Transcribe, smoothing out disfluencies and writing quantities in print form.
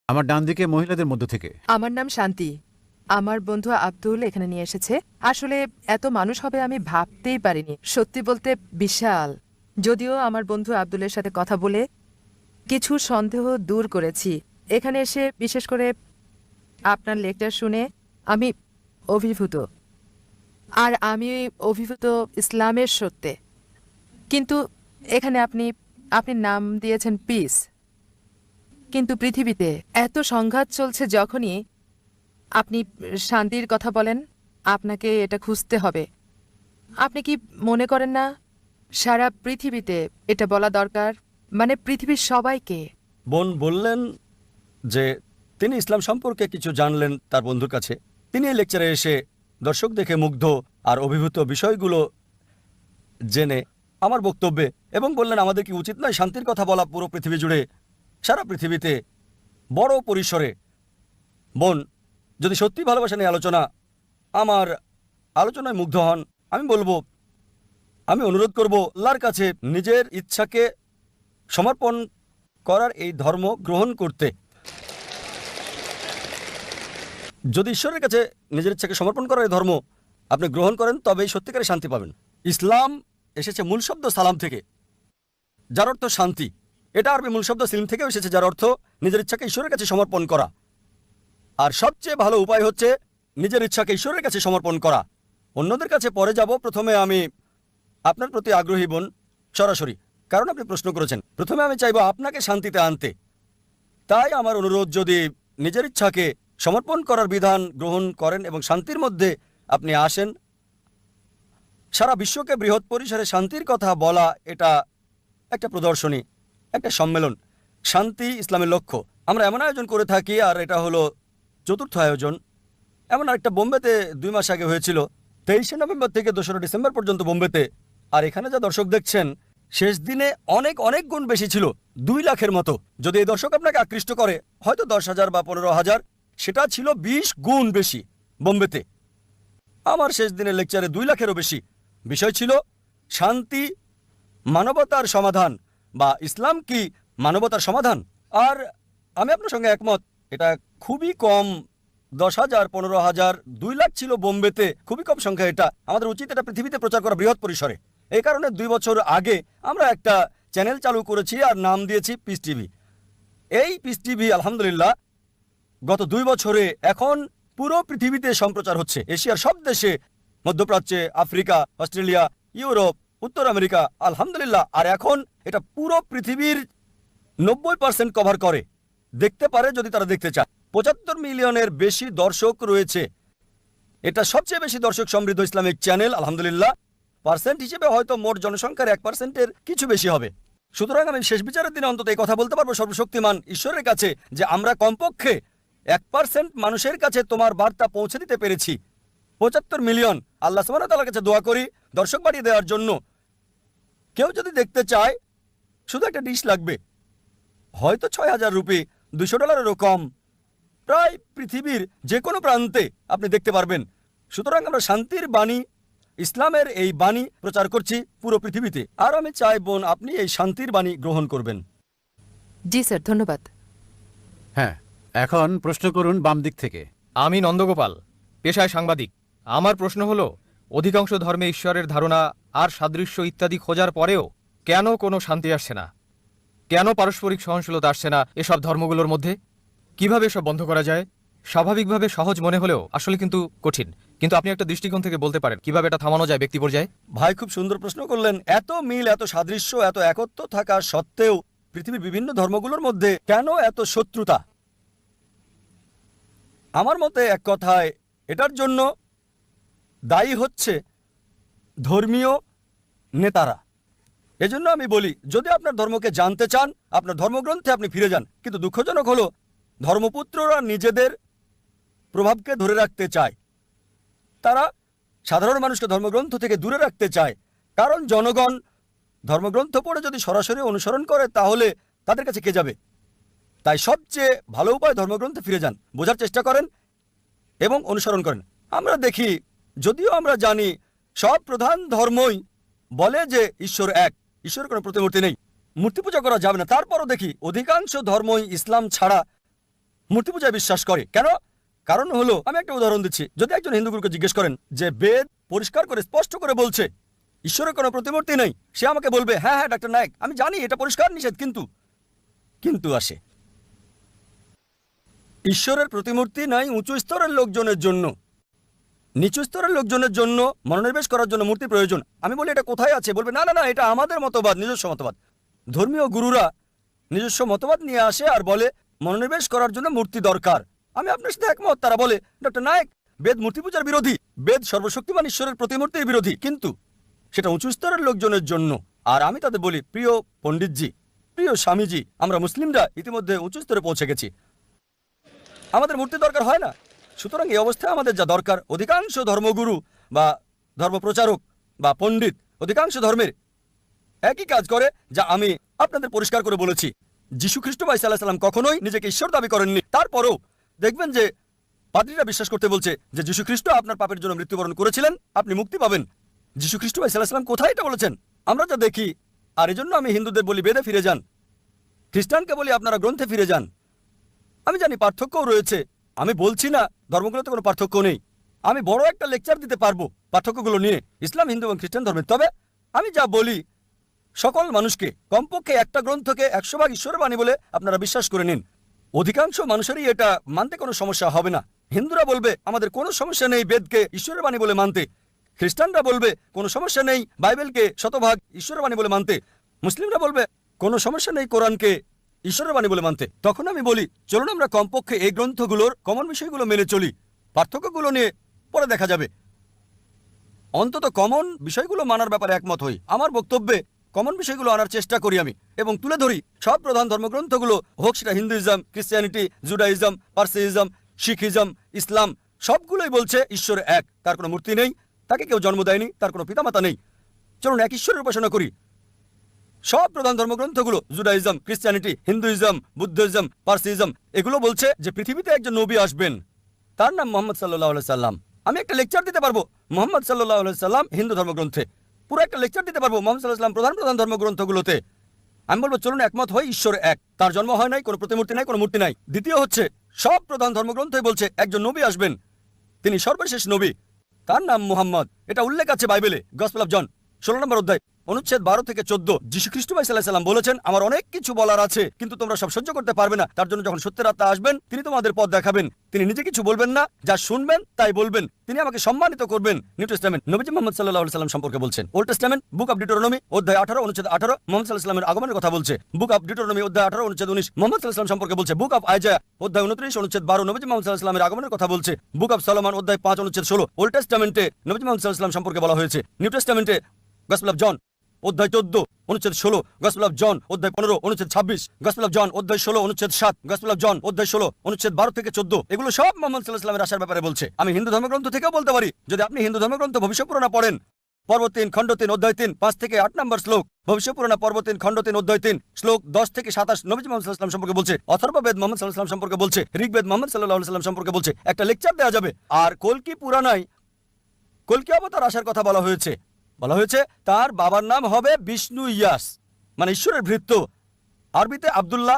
আমার ডান দিকে মহিলাদের মধ্য থেকে। আমার নাম শান্তি। আমার বন্ধু আব্দুল এখানে নিয়ে এসেছে। আসলে এত মানুষ হবে আমি ভাবতেই পারিনি, সত্যি বলতে বিশাল। যদিও আমার বন্ধু আব্দুলের সাথে কথা বলে কিছু সন্দেহ দূর করেছি। এখানে এসে বিশেষ করে আপনার লেকচার শুনে আমি অভিভূত। আর আমি অভিভূত ইসলামের সত্যে। কিন্তু এখানে আপনি নাম দিয়েছেন পিস, কিন্তু পৃথিবীতে এত সংঘাত চলছে, যখনই আপনি শান্তির কথা বলেন আপনাকে এটা খুঁজতে হবে। আপনি কি মনে করেন না সারা পৃথিবীতে এটা বলা দরকার, মানে পৃথিবীর সবাইকে? বোন বললেন যে তিনি ইসলাম সম্পর্কে কিছু জানলেন তার বন্ধুর কাছে। তিনি এই লেকচারে এসে দর্শক দেখে মুগ্ধ আর অভিভূত বিষয়গুলো জেনে আমার বক্তব্যে এবং বললেন আমাদের কি উচিত নয় শান্তির কথা বলা পুরো পৃথিবী জুড়ে, সারা পৃথিবীতে বড় পরিসরে। বোন যদি সত্যি ভালোবাসা নিয়ে আলোচনা, আমার আলোচনায় মুগ্ধ হন, আমি বলবো, আমি অনুরোধ করব আল্লাহর কাছে নিজের ইচ্ছাকে সমর্পণ করার এই ধর্ম গ্রহণ করতে। যদি ঈশ্বরের কাছে নিজের ইচ্ছাকে সমর্পণ করার এই ধর্ম আপনি গ্রহণ করেন, তবেই সত্যিকারের শান্তি পাবেন। ইসলাম এসেছে মূল শব্দ সালাম থেকে, যার অর্থ শান্তি। এটা আরবি মূল শব্দ সিলিম থেকেও এসেছে, যার অর্থ নিজের ইচ্ছাকে ঈশ্বরের কাছে সমর্পণ করা। আর সবচেয়ে ভালো উপায় হচ্ছে নিজের ইচ্ছাকে ঈশ্বরের কাছে সমর্পণ করা। অন্যদের কাছে পরে যাব, প্রথমে আমি আপনার প্রতি আগ্রহী বোন সরাসরি, কারণ আপনি প্রশ্ন করেছেন। প্রথমে আমি চাইব আপনাকে শান্তিতে আনতে। তাই আমার অনুরোধ, যদি নিজের ইচ্ছাকে সমর্পণ করার বিধান গ্রহণ করেন এবং শান্তির মধ্যে আপনি আসেন। সারা বিশ্বকে বৃহৎ পরিসরে শান্তির কথা বলা এটা একটা প্রদর্শনী, একটা সম্মেলন। শান্তি ইসলামের লক্ষ্য। আমরা এমন আয়োজন করে থাকি, আর এটা হলো চতুর্থ আয়োজন। এমন আরেকটা বোম্বেতে 2 মাস আগে হয়েছিল, 23শে নভেম্বর থেকে 2রা ডিসেম্বর পর্যন্ত বোম্বেতে। আর এখানে যা দর্শক দেখছেন শেষ দিনে অনেক অনেক গুণ বেশি ছিল, 2 লাখের মতো। যদি এই দর্শক আপনাকে আকৃষ্ট করে, হয়তো 10,000 বা 15,000, সেটা ছিল 20 গুণ বেশি বোম্বেতে। আমার শেষ দিনের লেকচারে 2 লাখেরও বেশি। বিষয় ছিল শান্তি মানবতার সমাধান, বা ইসলাম কি মানবতার সমাধান। আর আমি আপনার সঙ্গে একমত, এটা খুবই কম। 10,000, 15,000, 2 লাখ ছিল বোম্বেতে, খুবই কম সংখ্যা। এটা আমাদের উচিত এটা পৃথিবীতে প্রচার করা বৃহৎ পরিসরে। এই কারণে 2 বছর আগে আমরা একটা চ্যানেল চালু করেছি আর নাম দিয়েছি পিস টিভি। এই পিস টিভি আলহামদুলিল্লাহ গত 2 বছরে এখন পুরো পৃথিবীতে সম্প্রচার হচ্ছে, এশিয়ার সব দেশে, মধ্যপ্রাচ্যে, আফ্রিকা, অস্ট্রেলিয়া, ইউরোপ, উত্তর আমেরিকা, আলহামদুলিল্লাহ। আর এখন এটা পুরো পৃথিবীর 90% কভার করে, দেখতে পারে যদি তারা দেখতে চায়। 75 মিলিয়নের বেশি দর্শক রয়েছে। এটা সবচেয়ে বেশি দর্শক সমৃদ্ধ ইসলামিক চ্যানেল আলহামদুলিল্লাহ। পার্সেন্ট হিসেবে হয়তো মোট জনসংখ্যার 1%-এর কিছু বেশি হবে। সুতরাং আমি শেষ বিচারের দিনে অন্তত এই কথা বলতে পারবো সর্বশক্তিমান ঈশ্বরের কাছে যে আমরা কমপক্ষে 1% মানুষের কাছে তোমার বার্তা পৌঁছে দিতে পেরেছি। 75 মিলিয়ন। আল্লাহ সুবহানাহু ওয়া তাআলার কাছে দোয়া করি দর্শক বাড়িয়ে দেওয়ার জন্য। কেউ যদি দেখতে চায়, শুধু একটা ডিশ লাগবে, হয়তো 6,000 রুপি, $200-এরও কম। প্রায় পৃথিবীর যে কোনো প্রান্তে আপনি দেখতে পারবেন। সুতরাং আমরা শান্তির বাণী, ইসলামের এই বাণী প্রচার করছি পুরো পৃথিবীতে। আর আমি চাই বোন আপনি এই শান্তির বাণী গ্রহণ করবেন। জি স্যার, ধন্যবাদ। হ্যাঁ, এখন প্রশ্ন করুন বাম দিক থেকে। আমি নন্দগোপাল, পেশায় সাংবাদিক। আমার প্রশ্ন হলো, অধিকাংশ ধর্মে ঈশ্বরের ধারণা আর সাদৃশ্য ইত্যাদি খোঁজার পরেও কেন কোনো শান্তি আসছে না? কেন পারস্পরিক সহনশীলতা আসছে না এসব ধর্মগুলোর মধ্যে? কিভাবে এসব বন্ধ করা যায়? স্বাভাবিকভাবে সহজ মনে হলেও আসলে কিন্তু কঠিন। কিন্তু আপনি একটা দৃষ্টিকোণ থেকে বলতে পারেন কিভাবে এটা থামানো যায় ব্যক্তি পর্যায়ে? ভাই খুব সুন্দর প্রশ্ন করলেন। এত মিল, এত সাদৃশ্য, এত একত্ব থাকা সত্ত্বেও পৃথিবীর বিভিন্ন ধর্মগুলোর মধ্যে কেন এত শত্রুতা? আমার মতে এক কথায় এটার জন্য দায়ী হচ্ছে ধর্মীয় নেতারা। এজন্য আমি বলি, যদি আপনার ধর্মকে জানতে চান, আপনার ধর্মগ্রন্থে আপনি ফিরে যান। কিন্তু দুঃখজনক হলো ধর্মপুত্ররা নিজেদের প্রভাবকে ধরে রাখতে চায়। তারা সাধারণ মানুষকে ধর্মগ্রন্থ থেকে দূরে রাখতে চায়, কারণ জনগণ ধর্মগ্রন্থ পড়ে যদি সরাসরি অনুসরণ করে তাহলে তাদের কাছে কে যাবে? তাই সবচেয়ে ভালো উপায় ধর্মগ্রন্থে ফিরে যান, বোঝার চেষ্টা করেন এবং অনুসরণ করেন। আমরা দেখি, যদিও আমরা জানি সব প্রধান ধর্মই বলে যে ঈশ্বর এক, ঈশ্বরের কোনো প্রতিমূর্তি নেই, মূর্তি পূজা করা যাবে না, তারপরও দেখি অধিকাংশ ধর্মই ইসলাম ছাড়া মূর্তি পূজায় বিশ্বাস করে। কেন? কারণ হলো, আমি একটা উদাহরণ দিচ্ছি। যদি একজন হিন্দু গুরুকে জিজ্ঞেস করেন যে বেদ পরিষ্কার করে স্পষ্ট করে বলছে ঈশ্বরের কোনো প্রতিমূর্তি নেই, সে আমাকে বলবে হ্যাঁ হ্যাঁ ডাক্তার নায়েক, আমি জানি এটা পরিষ্কার নিষেধ, কিন্তু আসে। ঈশ্বরের প্রতিমূর্তি নাই উঁচু স্তরের লোকজনের জন্য, নিচু স্তরের লোকজনের জন্য মনোনিবেশ করার জন্য মূর্তি প্রয়োজন। আমি বলি এটা কোথায় আছে? বলবে না না না, এটা আমাদের মতবাদ, নিজস্ব মতবাদ। ধর্মীয় গুরুরা নিজস্ব মতবাদ নিয়ে আসে আর বলে মনোনিবেশ করার জন্য মূর্তি দরকার। আমি আপনার সাথে একমত। তারা বলে ডক্টর নায়েক, বেদ মূর্তি পূজার বিরোধী, বেদ সর্বশক্তিমান ঈশ্বরের প্রতিমূর্তির বিরোধী, কিন্তু সেটা উঁচু স্তরের লোকজনের জন্য। আর আমি তাদের বলি, প্রিয় পণ্ডিতজি, প্রিয় স্বামীজি, আমরা মুসলিমরা ইতিমধ্যে উঁচু স্তরে পৌঁছে গেছি, আমাদের মূর্তি দরকার হয় না। সুতরাং এই অবস্থায় আমাদের যা দরকার, অধিকাংশ ধর্মগুরু বা ধর্মপ্রচারক বা পণ্ডিত অধিকাংশ ধর্মের একই কাজ করে, যা আমি আপনাদের পরিষ্কার করে বলেছি। যীশু খ্রিস্ট ভাই সাল্লাল্লাহু আলাইহি সাল্লাম কখনোই নিজেকে ঈশ্বর দাবি করেননি। তারপরেও দেখবেন যে পাদ্রীরা বিশ্বাস করতে বলছে যে যীশু খ্রিস্ট আপনার পাপের জন্য মৃত্যুবরণ করেছিলেন, আপনি মুক্তি পাবেন। যীশু খ্রিস্ট ভাই সাল্লাল্লাহু আলাইহি সাল্লাম কোথায় এটা বলেছেন? আমরা যা দেখি। আর এজন্য আমি হিন্দুদের বলি বেদে ফিরে যান, খ্রিস্টানকে বলি আপনারা গ্রন্থে ফিরে যান। আমি জানি পার্থক্যও রয়েছে, আমি বলছি না ধর্মগুলোতে কোনো পার্থক্য নেই। আমি বড় একটা লেকচার দিতে পারবো পার্থক্যগুলো নিয়ে, ইসলাম, হিন্দু এবং খ্রিস্টান ধর্মের। তবে আমি যা বলি, সকল মানুষকে কমপক্ষে একটা গ্রন্থকে 100 ভাগ ঈশ্বরের বাণী বলে আপনারা বিশ্বাস করে নিন। অধিকাংশ মানুষেরই এটা মানতে কোনো সমস্যা হবে না। হিন্দুরা বলবে আমাদের কোনো সমস্যা নেই বেদকে ঈশ্বরের বাণী বলে মানতে, খ্রিস্টানরা বলবে কোনো সমস্যা নেই বাইবেলকে শতভাগ ঈশ্বরের বাণী বলে মানতে, মুসলিমরা বলবে কোনো সমস্যা নেই কোরআনকে ঈশ্বরের বাণী বলে মানতে। তখন আমি বলি চলুন আমরা কমপক্ষে এই গ্রন্থগুলোর কমন বিষয়গুলো মেনে চলি, পার্থক্যগুলো নিয়ে পরে দেখা যাবে। অন্তত কমন বিষয়গুলো মানার ব্যাপারে একমত হই। আমার বক্তব্যে কমন বিষয়গুলো আনার চেষ্টা করি আমি, এবং তুলে ধরি সব প্রধান ধর্মগ্রন্থগুলো, হোক সেটা হিন্দুইজম, ক্রিশ্চিয়ানিটি, জুডাইজম, পার্সিজম, শিখিজম, ইসলাম, সবগুলোই বলছে ঈশ্বর এক, তার কোনো মূর্তি নেই, তাকে কেউ জন্ম দেয়নি, তার কোনো পিতামাতা নেই। চলুন এক ঈশ্বরের উপাসনা করি। সব প্রধান ধর্মগ্রন্থগুলো, জুডাইজম, ক্রিশ্চিয়ানিটি, হিন্দুইজম, বুদ্ধিজম, পার্সিজম, এগুলো বলছে যে পৃথিবীতে একজন নবী আসবেন, তার নাম মোহাম্মদ সাল্লাল্লাহু আলাইহি সাল্লাম। আমি একটা লেকচার দিতে পারবো মোহাম্মদ সাল্লাল্লাহু আলাইহি সাল্লাম হিন্দু ধর্মগ্রন্থে, পুরো একটা লেকচার দিতে পারবো মোহাম্মদ সাল্লাল্লাহু আলাইহি সাল্লাম প্রধান ধর্মগ্রন্থগুলোতে। আমি বলবো চলুন একমত হই ঈশ্বর এক, তার জন্ম হয় নাই, কোনো প্রতিমূর্তি নাই, কোনো মূর্তি নাই। দ্বিতীয় হচ্ছে সব প্রধান ধর্মগ্রন্থই বলছে একজন নবী আসবেন, তিনি সর্বশেষ নবী, তার নাম মুহাম্মদ। এটা উল্লেখ আছে বাইবেলে, গসপেল অফ জন 16 নম্বর অধ্যায়, অনুচ্ছেদ 12 থেকে 14। যীশু খ্রিস্ট ভাই সাল্লাল্লাহু আলাইহি সাল্লাম বলেছেন আমার অনেক কিছু বলার আছে, কিন্তু তোমরা সব সহ্য করতে পারবে না। তার জন্য যখন সত্যের আত্মা আসবেন তিনি তোমাদের পথ দেখাবেন। তিনি নিজে কিছু বলবেন না, যা শুনবেন তাই বলবেন। তিনি আমাকে সম্মানিত করবেন। নিউ টেস্টামেন্ট নবীজি মুহাম্মদ সাল্লাল্লাহু আলাইহি সাল্লাম সম্পর্কে বলছেন। Old testament book of Deuteronomy অধ্যায় 18 অনুচ্ছেদ 18 মুহাম্মদ সাল্লাল্লাহু আলাইহি সাল্লামের আগমনের কথা বলছে। বুক অফ ডিউটোরনমি অধ্যায় 18 অনুচ্ছেদ 19 মুহাম্মদ সাল্লাল্লাহু আলাইহি সাল্লাম সম্পর্কে বলছে। বুক অফ আইজায়া অধ্যায় 29 অনুচ্ছেদ 12 নবীজি মুহাম্মদ সাল্লাল্লাহু আলাইহি সাল্লামের আগমনের কথা বলছে। বুক অফ সলোমন অধ্যায় 5 অনুচ্ছেদ 16 ওল্ড টেস্টামেন্টে নবীজি মুহাম্মদ সাল্লাল্লাহু আলাইহি সাল্লাম সম্পর্কে বলা হয়েছে। নিউ টেস্টামেন্টে গসপেল অফ জন অধ্যায় 14 অনুচ্ছেদ 16, গসপেল অফ জন অধ্যায় 15 অনুচ্ছেদ 26, গসপেল অফ জন অধ্যায় 16 অনুচ্ছেদ 7, গসপেল অফ জন অধ্যায় 16 অনুচ্ছেদ 12 থেকে 14। এগুলো সব মুহাম্মদ সাল্লাল্লাহু আলাইহি সাল্লামের আসার ব্যাপারে বলছে। আমি হিন্দু ধর্মগ্রন্থ থেকেও বলতে পারি। যদি আপনি হিন্দু ধর্মগ্রন্থ ভবিষ্যৎপুরাণ পড়েন, পর্ব 3 খণ্ড 3 অধ্যায় 3 5 থেকে 8 নম্বর শ্লোক, ভবিষ্যৎপুরাণ পর্ব 3 খণ্ড 3 অধ্যায় 3 শ্লোক 10 থেকে 27 নবীজি মুহাম্মদ সাল্লাল্লাহু আলাইহি সাল্লাম সম্পর্কে বলছে। অথর্ববেদ মুহাম্মদ সাল্লাল্লাহু আলাইহি সাল্লাম সম্পর্কে বলছে। ঋগ্বেদ মুহাম্মদ সাল্লাল্লাহু আলাইহি সাল্লাম সম্পর্কে বলছে। একটা লেকচার দেওয়া যাবে। আর কল্কি পুরাণায় কল্কি অবতার আসার কথা বলা হয়েছে। তার বাবার নাম হবে বিষ্ণু ইয়াস, মানে ঈশ্বরের ভৃত্য, আরবিতে আব্দুল্লাহ।